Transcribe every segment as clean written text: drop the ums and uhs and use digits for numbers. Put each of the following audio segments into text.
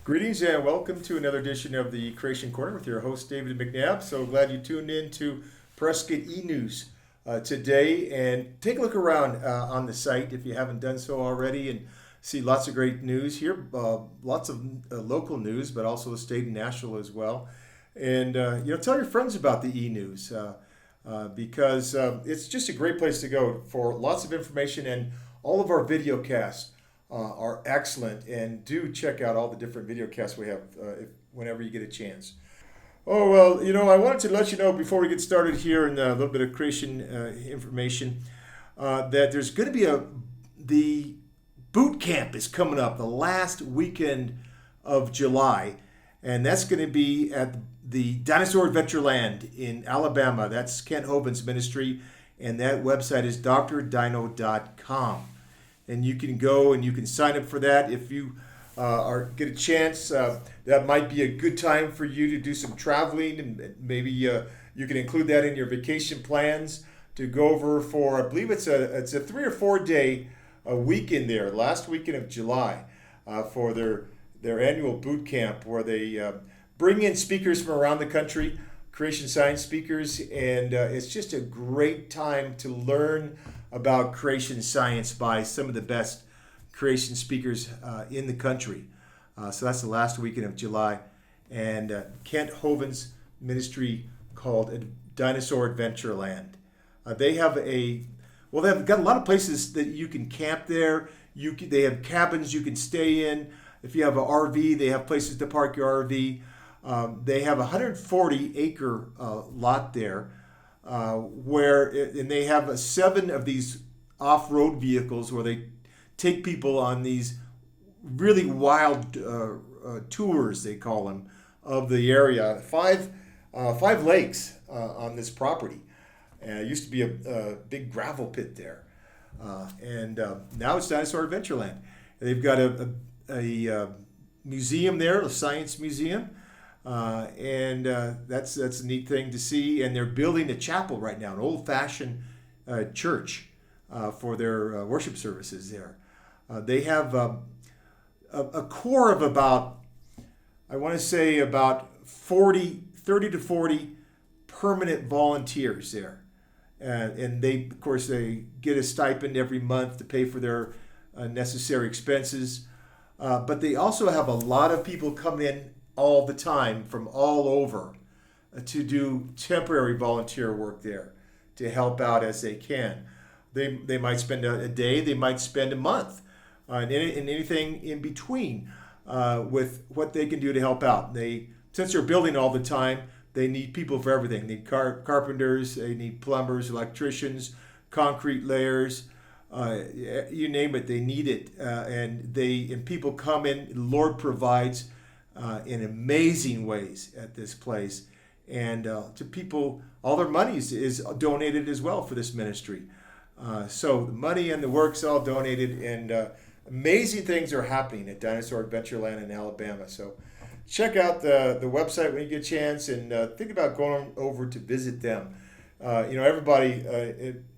Greetings and welcome to another edition of the Creation Corner with your host David McNabb. So glad you tuned in to Prescott E-News today, and take a look around on the site if you haven't done so already, and see lots of great news here, lots of local news, but also the state and national as well. And tell your friends about the E-News because it's just a great place to go for lots of information, and all of our video casts are excellent, and do check out all the different video casts we have whenever you get a chance. Oh, well, I wanted to let you know before we get started here in a little bit of creation information that there's going to be the boot camp is coming up the last weekend of July, and that's going to be at the Dinosaur Adventureland in Alabama. That's Kent Hovind's ministry, and that website is drdino.com. And you can go and you can sign up for that if you get a chance. That might be a good time for you to do some traveling, and maybe you can include that in your vacation plans to go over for. I believe it's a 3 or 4 day weekend there, last weekend of July, for their annual boot camp, where they bring in speakers from around the country, creation science speakers, and it's just a great time to learn about creation science by some of the best creation speakers in the country. So that's the last weekend of July. And Kent Hovind's ministry called Dinosaur Adventureland. They've got a lot of places that you can camp there. They have cabins you can stay in. If you have an RV, they have places to park your RV. They have a 140-acre lot there, and they have 7 of these off-road vehicles where they take people on these really wild tours, they call them, of the area. Five lakes on this property. It used to be a big gravel pit there, and now it's Dinosaur Adventureland. They've got a museum there, a science museum. And that's a neat thing to see. And they're building a chapel right now, an old-fashioned church for their worship services there. They have a core of about, I want to say about 30 to 40 permanent volunteers there. And they, of course, they get a stipend every month to pay for their necessary expenses. But they also have a lot of people come in all the time from all over to do temporary volunteer work there to help out as they can. They might spend a day, they might spend a month, and anything in between with what they can do to help out. Since they're building all the time, they need people for everything. They need carpenters, they need plumbers, electricians, concrete layers, you name it, they need it. And people come in, the Lord provides in amazing ways at this place, and to people, all their money is donated as well for this ministry. So the money and the work's all donated, and amazing things are happening at Dinosaur Adventureland in Alabama. So check out the website when you get a chance, and think about going over to visit them. Everybody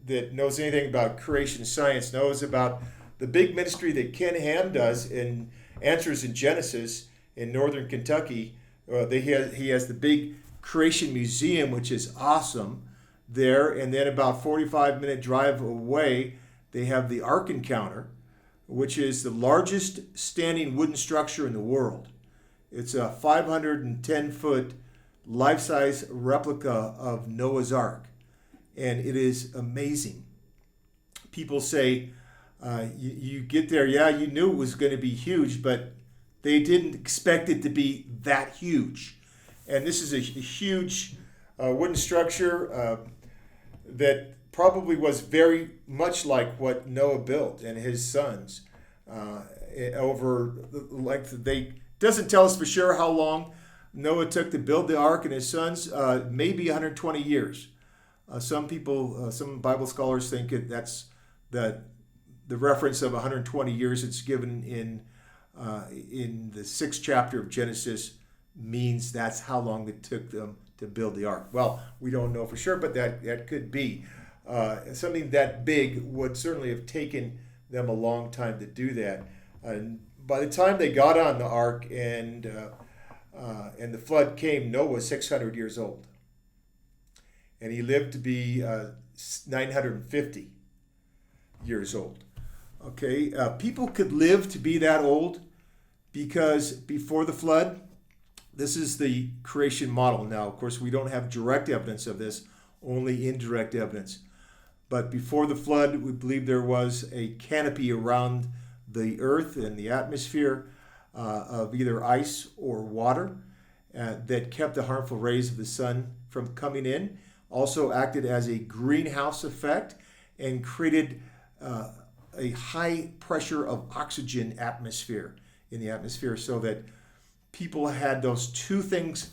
that knows anything about creation science knows about the big ministry that Ken Ham does in Answers in Genesis in northern Kentucky. He has the big Creation Museum, which is awesome there. And then about 45-minute drive away, they have the Ark Encounter, which is the largest standing wooden structure in the world. It's a 510-foot life-size replica of Noah's Ark, and it is amazing. People say, you get there, yeah, you knew it was going to be huge, but they didn't expect it to be that huge. And this is a huge wooden structure that probably was very much like what Noah built and his sons over the length. Doesn't tell us for sure how long Noah took to build the ark and his sons, maybe 120 years. Some Bible scholars think that's the reference of 120 years it's given in the 6th chapter of Genesis means that's how long it took them to build the ark. Well, we don't know for sure, but that could be. Something that big would certainly have taken them a long time to do that. by the time they got on the ark and the flood came, Noah was 600 years old. And he lived to be 950 years old. Okay, people could live to be that old because before the flood, this is the creation model. Now, of course, we don't have direct evidence of this, only indirect evidence. But before the flood, we believe there was a canopy around the earth and the atmosphere of either ice or water that kept the harmful rays of the sun from coming in. Also acted as a greenhouse effect and created a high pressure of oxygen atmosphere in the atmosphere, so that people had those two things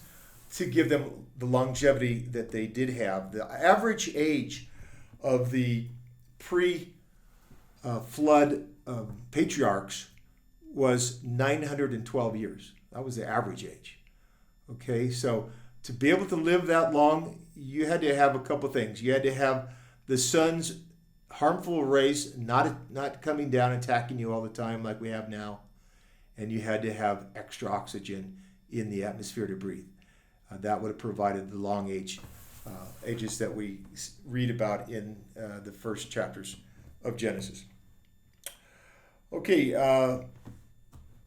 to give them the longevity that they did have. The average age of the pre-flood patriarchs was 912 years. That was the average age. Okay, so to be able to live that long, you had to have a couple things. You had to have the sun's harmful rays not coming down, attacking you all the time like we have now. And you had to have extra oxygen in the atmosphere to breathe. That would have provided the long ages that we read about in the first chapters of Genesis. Okay,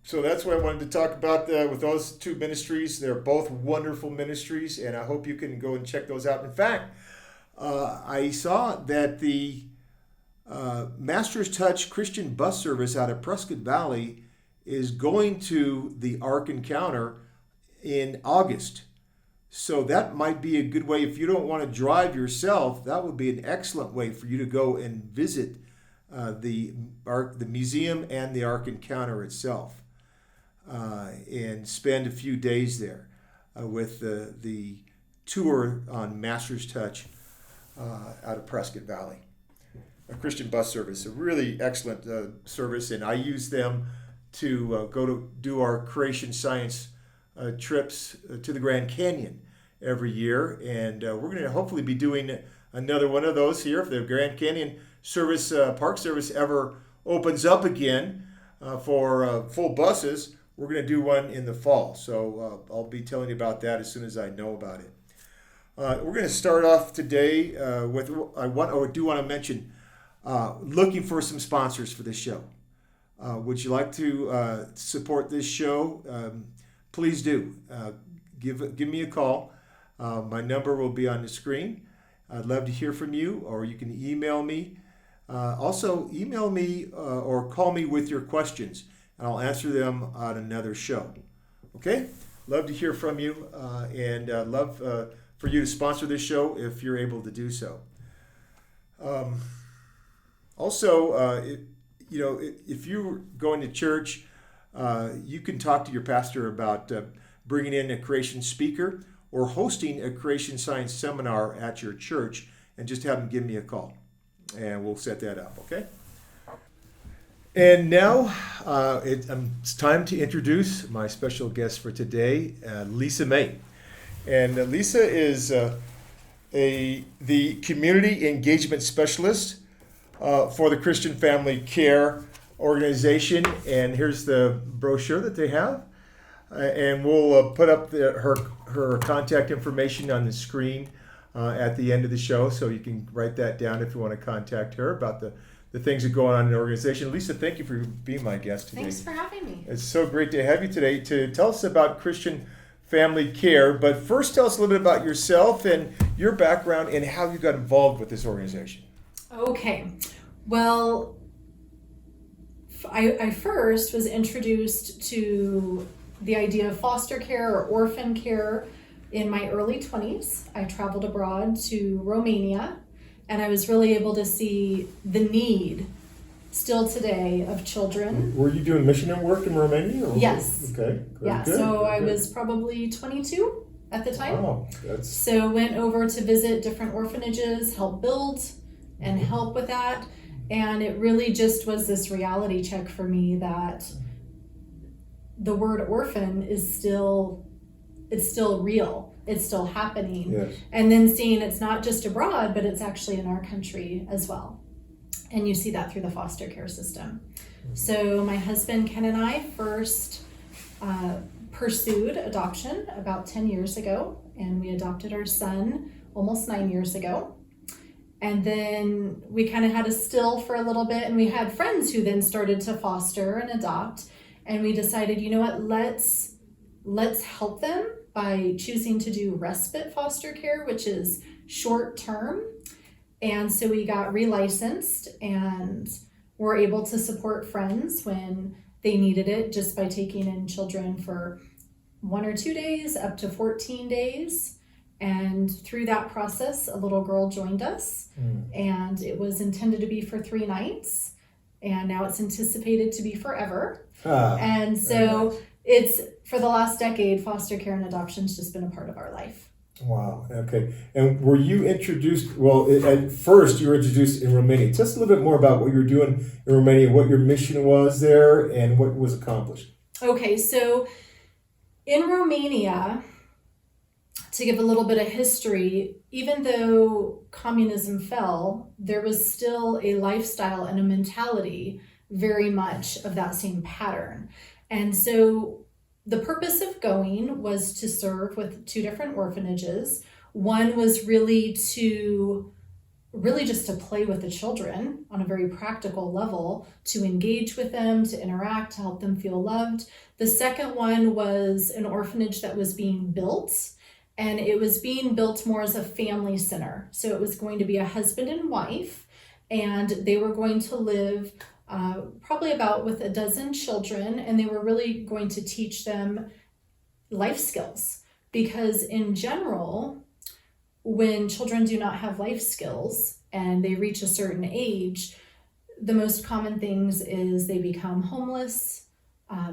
so that's what I wanted to talk about with those two ministries. They're both wonderful ministries, and I hope you can go and check those out. In fact, I saw that the Master's Touch Christian bus service out of Prescott Valley is going to the Ark Encounter in August. So that might be a good way. If you don't want to drive yourself, that would be an excellent way for you to go and visit the museum and the Ark Encounter itself, and spend a few days there with the tour on Master's Touch out of Prescott Valley. A Christian bus service, a really excellent service, and I use them to go to do our creation science trips to the Grand Canyon every year, and we're going to hopefully be doing another one of those here if the Grand Canyon service, park service, ever opens up again for full buses. We're going to do one in the fall, so I'll be telling you about that as soon as I know about it. We're going to start off today with I do want to mention looking for some sponsors for this show. Would you like to support this show? Please do. Give me a call. My number will be on the screen. I'd love to hear from you, or you can email me. Also, email me or call me with your questions, and I'll answer them on another show. Okay? Love to hear from you, and love for you to sponsor this show if you're able to do so. If you're going to church, you can talk to your pastor about bringing in a creation speaker or hosting a creation science seminar at your church, and just have them give me a call, and we'll set that up, okay? And now it's time to introduce my special guest for today, Lisa May. And Lisa is the Community Engagement Specialist for the Christian Family Care Organization. And here's the brochure that they have. And we'll put up her contact information on the screen at the end of the show, so you can write that down if you want to contact her about the things that go on in the organization. Lisa, thank you for being my guest today. Thanks for having me. It's so great to have you today to tell us about Christian Family Care. But first, tell us a little bit about yourself and your background and how you got involved with this organization. Okay. Well, I first was introduced to the idea of foster care or orphan care in my early 20s. I traveled abroad to Romania, and I was really able to see the need still today of children. Were you doing missionary work in Romania? Or yes. Okay. Yeah, good. So I was probably 22 at the time. Wow. So went over to visit different orphanages, help build and help with that. And it really just was this reality check for me that the word orphan is still real. It's still happening. Yes. And then seeing it's not just abroad, but it's actually in our country as well. And you see that through the foster care system. So my husband Ken and I first pursued adoption about 10 years ago, and we adopted our son almost 9 years ago. And then we kind of had a still for a little bit, and we had friends who then started to foster and adopt. And we decided, you know what, let's help them by choosing to do respite foster care, which is short term. And so we got relicensed and were able to support friends when they needed it, just by taking in children for 1 or 2 days up to 14 days. And through that process, a little girl joined us, and it was intended to be for 3 nights, and now it's anticipated to be forever. And so it's, for the last decade, foster care and adoption's just been a part of our life. Wow. Okay. And were you introduced, at first you were introduced in Romania. Tell us a little bit more about what you were doing in Romania, what your mission was there, and what was accomplished. Okay, so in Romania, to give a little bit of history, even though communism fell, there was still a lifestyle and a mentality very much of that same pattern. And so the purpose of going was to serve with 2 different orphanages. One was really just to play with the children on a very practical level, to engage with them, to interact, to help them feel loved. The second one was an orphanage that was being built, and it was being built more as a family center. So it was going to be a husband and wife, and they were going to live probably about with 12 children, and they were really going to teach them life skills. Because in general, when children do not have life skills and they reach a certain age, the most common things is they become homeless,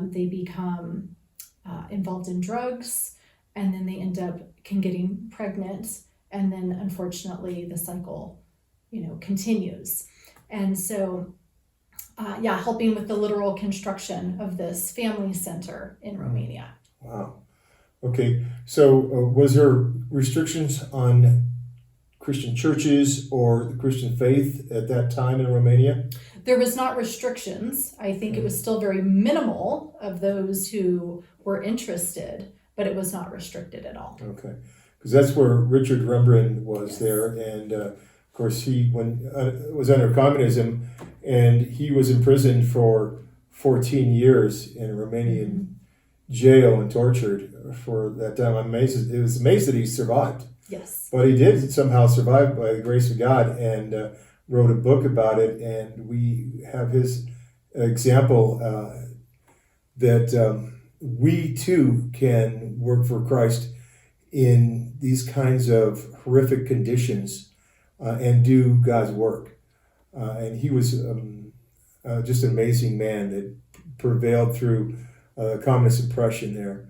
they become involved in drugs, and then they end up getting pregnant, and then unfortunately the cycle, continues. And so, helping with the literal construction of this family center in Romania. Wow. Okay. So, was there restrictions on Christian churches or the Christian faith at that time in Romania? There was not restrictions. I think it was still very minimal of those who were interested, but it was not restricted at all. Okay. Because that's where Richard Rembrandt was. Yes. There. And of course, he was under communism, and he was imprisoned for 14 years in a Romanian jail and tortured for that time. It was amazed that he survived. Yes. But he did somehow survive by the grace of God, and wrote a book about it. And we have his example that we too can work for Christ in these kinds of horrific conditions and do God's work. And he was just an amazing man that prevailed through communist oppression there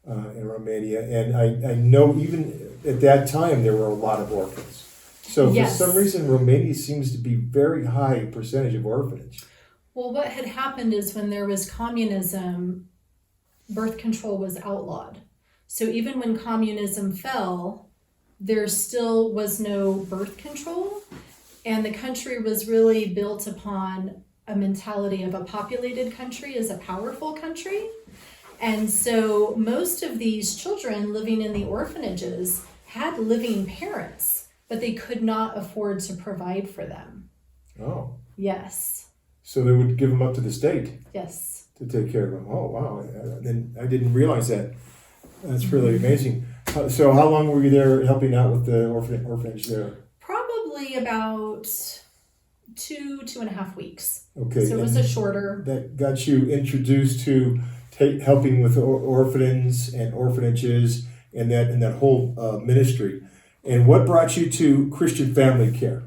in Romania. And I know even at that time there were a lot of orphans. So Yes. for some reason, Romania seems to be very high percentage of orphanage. Well, what had happened is when there was communism, birth control was outlawed. So even when communism fell, there still was no birth control, and the country was really built upon a mentality of a populated country is a powerful country. And so most of these children living in the orphanages had living parents, but they could not afford to provide for them. Oh. Yes. So they would give them up to the state Yes. to take care of them. Oh, wow. Then I didn't realize that. That's really amazing. So how long were you there helping out with the orphanage there? Probably about 2.5 weeks. Okay. So it was a shorter. That got you introduced to helping with orphans and orphanages and that whole ministry. And what brought you to Christian Family Care?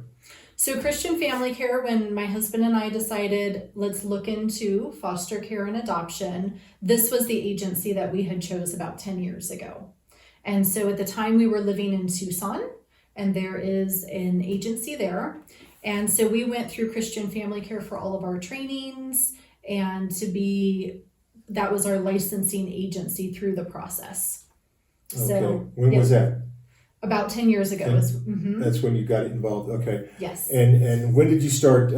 So Christian Family Care, when my husband and I decided, let's look into foster care and adoption, this was the agency that we had chose about 10 years ago. And so at the time we were living in Tucson, and there is an agency there. And so we went through Christian Family Care for all of our trainings, and that was our licensing agency through the process. Okay. So When was that? About 10 years ago. That's when you got involved. Okay. Yes. And when did you start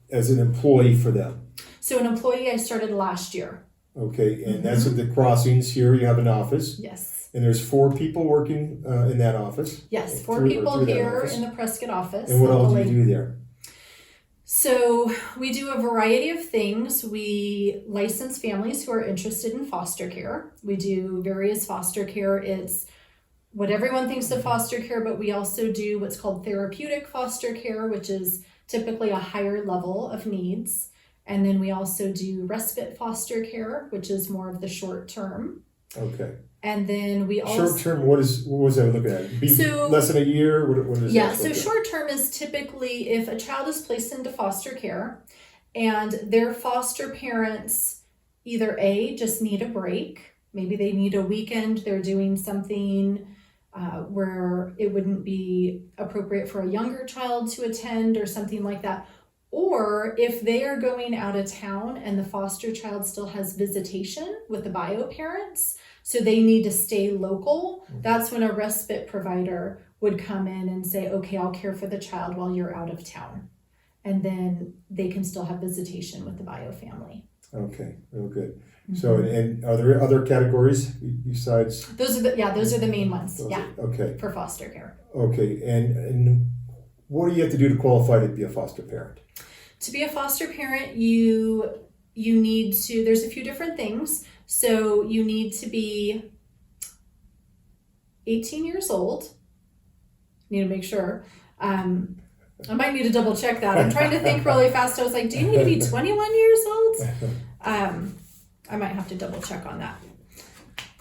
as an employee for them? So an employee I started last year. Okay, and that's at the Crossings here. You have an office. Yes. And there's 4 people working in that office. Yes, 4 through people that here office. in the Prescott office. And what all do you do there? So we do a variety of things. We license families who are interested in foster care. We do various foster care. It's what everyone thinks of foster care, but we also do what's called therapeutic foster care, which is typically a higher level of needs. And then we also do respite foster care, which is more of the short term. Okay. And then we also Short term, what was I looking at? Less than a year? What is yeah, that? so short term is typically if a child is placed into foster care and their foster parents either just need a break, maybe they need a weekend, they're doing something where it wouldn't be appropriate for a younger child to attend or something like that. Or if they are going out of town and the foster child still has visitation with the bio parents, so they need to stay local, that's when a respite provider would come in and say, okay, I'll care for the child while you're out of town. And then they can still have visitation with the bio family. Okay, real good. So, and are there other categories besides? Those are the main ones. Okay. For foster care. Okay, and what do you have to do to qualify to be a foster parent? To be a foster parent, you need to, there's a few different things. So you need to be 18 years old. Need to make sure. I might need to double check that. I'm trying to think really fast. I was like, do you need to be 21 years old? I might have to double check on that.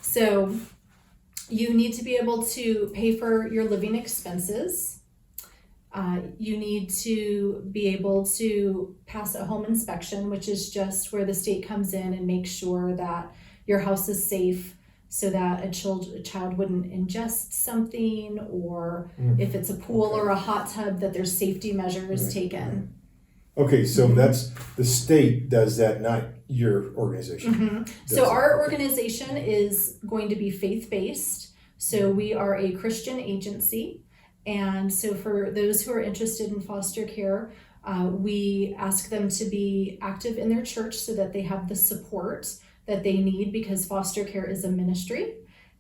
So you need to be able to pay for your living expenses. You need to be able to pass a home inspection, which is just where the state comes in and makes sure that your house is safe so that a child wouldn't ingest something, or if it's a pool or a hot tub, that there's safety measures taken. Okay, so that's the state does that, not your organization. So our organization is going to be faith-based. So we are a Christian agency. And so for those who are interested in foster care, we ask them to be active in their church so that they have the support that they need, because foster care is a ministry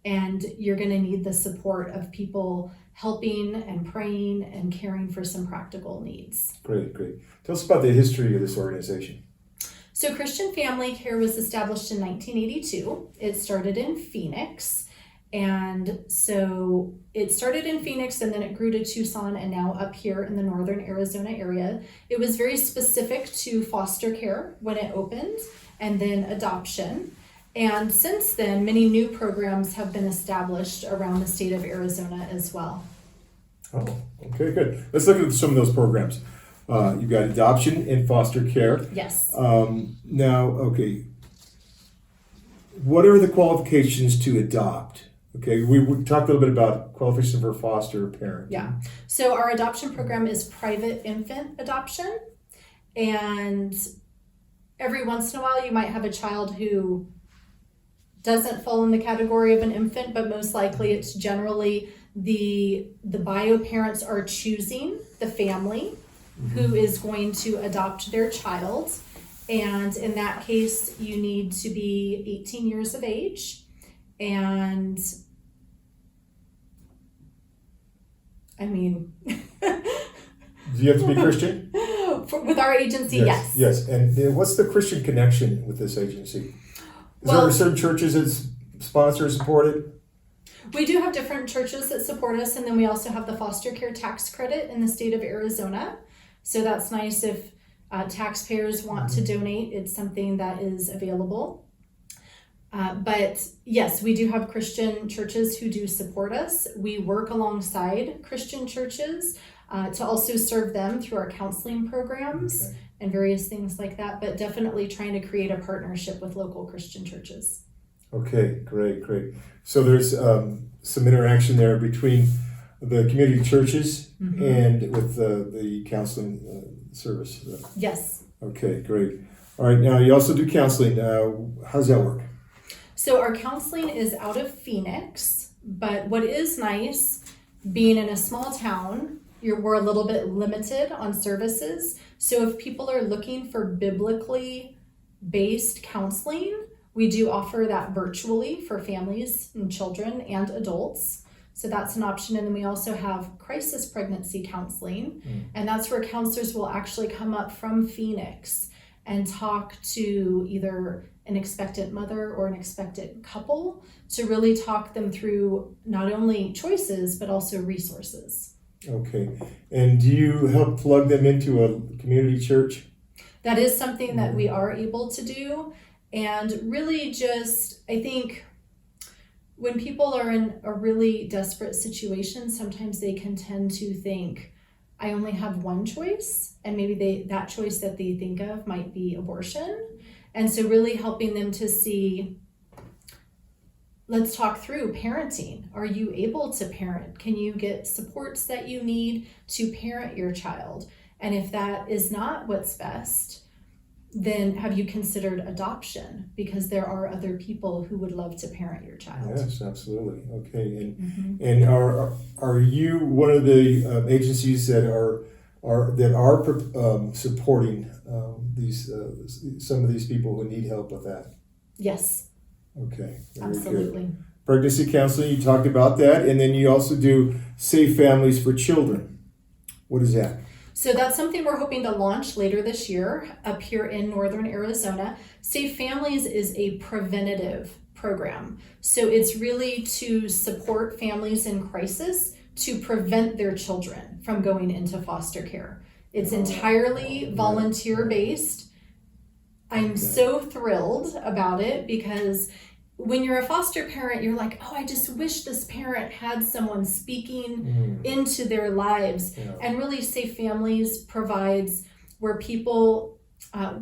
and you're going to need the support of people helping and praying and caring for some practical needs. Great. Tell us about the history of this organization. So Christian Family Care was established in 1982. It started in Phoenix. And so it started in Phoenix and then it grew to Tucson and now up here in the northern Arizona area. It was very specific to foster care when it opened, and then adoption. And since then, many new programs have been established around the state of Arizona as well. Oh, okay, good. Let's look at some of those programs. You've got adoption and foster care. Yes. Now, okay, what are the qualifications to adopt? Okay, we talked a little bit about qualifications for a foster parent. Yeah. So our adoption program is private infant adoption. And every once in a while, you might have a child who doesn't fall in the category of an infant, but most likely it's generally the bio parents are choosing the family who is going to adopt their child. And in that case, you need to be 18 years of age. And I mean, do you have to be Christian? With our agency, yes. Yes. And what's the Christian connection with this agency? Is there certain churches that sponsor or support it? We do have different churches that support us, and then we also have the foster care tax credit in the state of Arizona. So that's nice if taxpayers want to donate. It's something that is available. But yes, we do have Christian churches who do support us. We work alongside Christian churches to also serve them through our counseling programs and various things like that, but definitely trying to create a partnership with local Christian churches. Okay, great. So there's some interaction there between the community churches and with the counseling service. Yes. Okay, great. All right, now you also do counseling. How does that work? So our counseling is out of Phoenix, but what is nice, being in a small town, we're a little bit limited on services. So if people are looking for biblically based counseling. We do offer that virtually for families and children and adults. So that's an option. And then we also have crisis pregnancy counseling. And that's where counselors will actually come up from Phoenix and talk to either an expectant mother or an expectant couple to really talk them through not only choices, but also resources. Okay. And do you help plug them into a community church? That is something that we are able to do. And really just, I think when people are in a really desperate situation, sometimes they can tend to think, I only have one choice, and maybe that choice that they think of might be abortion. And so really helping them to see, let's talk through parenting. Are you able to parent? Can you get supports that you need to parent your child? And if that is not what's best, then have you considered adoption? Because there are other people who would love to parent your child. Yes, absolutely. Okay, and are you one of the agencies that are supporting these some of these people who need help with that? Yes. Okay. Absolutely. Good. Pregnancy counseling, you talked about that, and then you also do Safe Families for Children. What is that? So that's something we're hoping to launch later this year up here in northern Arizona. Safe Families is a preventative program. So it's really to support families in crisis to prevent their children from going into foster care. It's entirely volunteer based. I'm so thrilled about it because when you're a foster parent, you're like, oh, I just wish this parent had someone speaking into their lives. Yeah. And really Safe Families provides where people,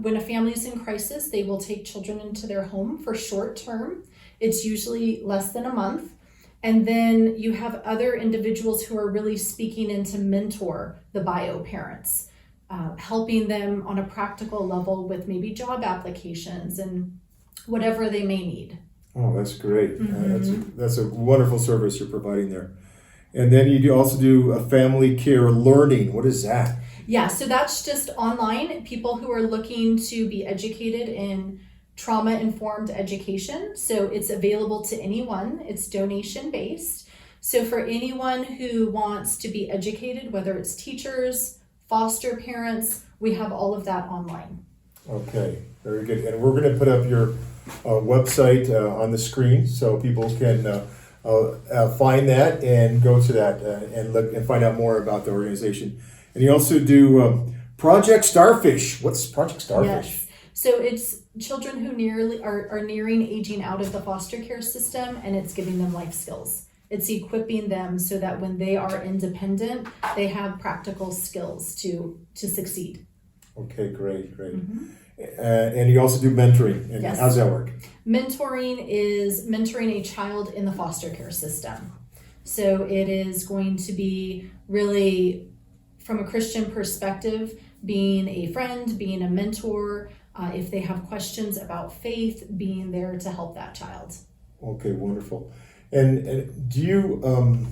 when a family is in crisis, they will take children into their home for short term. It's usually less than a month. And then you have other individuals who are really speaking in to mentor the bio parents, helping them on a practical level with maybe job applications and whatever they may need. Oh, that's great. That's a wonderful service you're providing there. And then you also do a family care learning. What is that? Yeah, so that's just online. People who are looking to be educated in trauma-informed education. So it's available to anyone. It's donation-based. So for anyone who wants to be educated, whether it's teachers, foster parents, we have all of that online. Okay, very good. And we're going to put up your website on the screen so people can find that and go to that and look and find out more about the organization. And you also do Project Starfish. What's Project Starfish? Yes. So it's children who are nearing aging out of the foster care system, and it's giving them life skills. It's equipping them so that when they are independent, they have practical skills to succeed. Okay, great. And you also do mentoring. And yes. How's that work? Mentoring is mentoring a child in the foster care system. So it is going to be really, from a Christian perspective, being a friend, being a mentor, if they have questions about faith, being there to help that child. Okay, wonderful. And do you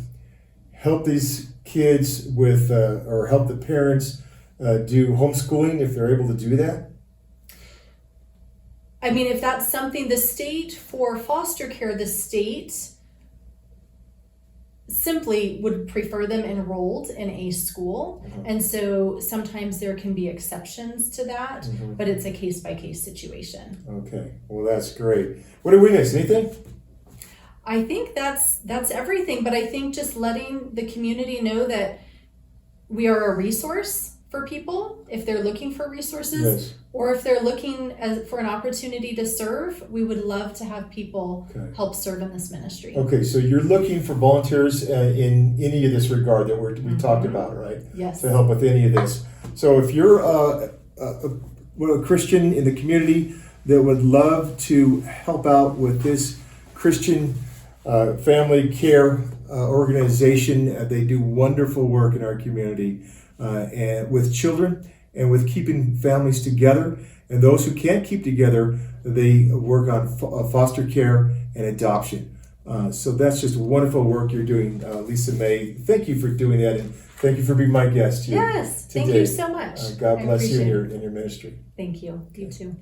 help these kids with, or help the parents do homeschooling if they're able to do that? I mean, if that's something, the state for foster care, the state simply would prefer them enrolled in a school. And so sometimes there can be exceptions to that, but it's a case-by-case situation. Okay, well, that's great. What did we miss? Anything? I think that's everything, but I think just letting the community know that we are a resource for people if they're looking for resources, yes. Or if they're looking for an opportunity to serve, we would love to have people help serve in this ministry. Okay, so you're looking for volunteers in any of this regard that we talked about, right? Yes. To help with any of this. So if you're a Christian in the community that would love to help out with this Christian family care organization, they do wonderful work in our community. And with children and with keeping families together. And those who can't keep together, they work on foster care and adoption. So that's just wonderful work you're doing, Lisa May. Thank you for doing that, and thank you for being my guest here. Yes, today. Thank you so much. God bless you in your ministry. Thank you. You too.